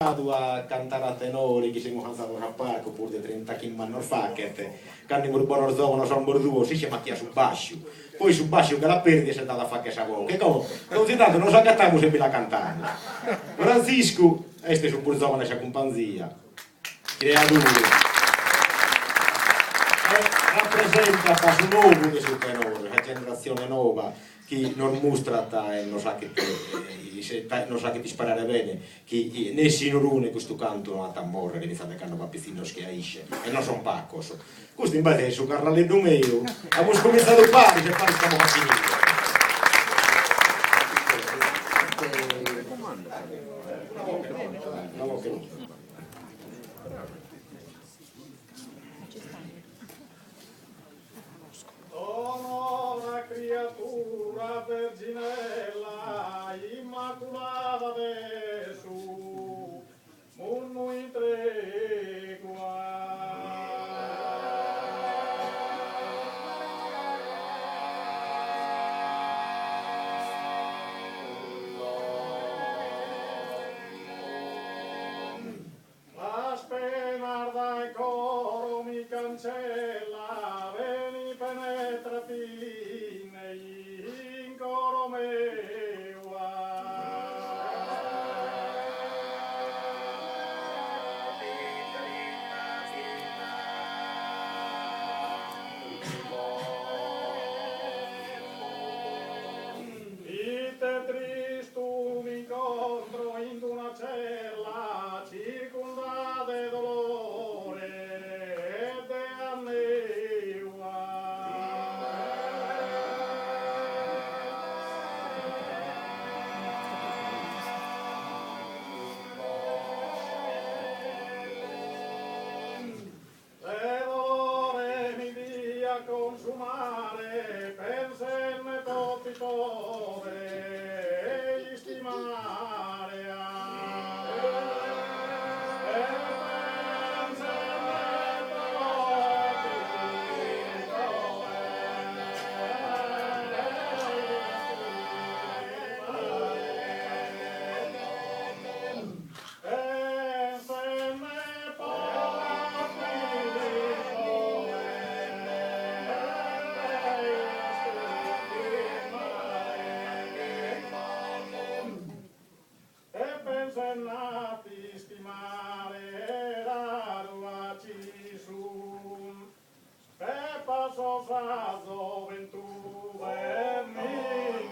a cantare a tenori, che si muovono a parco pur di 30 km non fa, che canni buono zona sono borduo, si mattia su bascio. Poi su bascio che la perdi è stata fa che sa che così tanto non sa cantare se la cantare. Francisco, este su pur zona sa companzia. Creatore. Rappresenta passo nuovo di su tenore, la generazione nuova. Chi non mostra e non sa che ti sparare bene, chi nessuno rune questo canto a tamborra che ti fa canto papizzino schiaisce e non sono paccoso. Questo invece è su Carlalendo mio, abbiamo cominciato pari, se pari stiamo facendo. Creatura verginella immaculata Gesù, munno in tregua. La spenarda e coro mi cancella, veni penetrati in coro meua. Ite tristum incontro in una cella circondata de dolore e de anneua. E dolore mi dia consumare, pensenne tutti povere e stimare nati stimare la cisum e passo sa gioventù e mi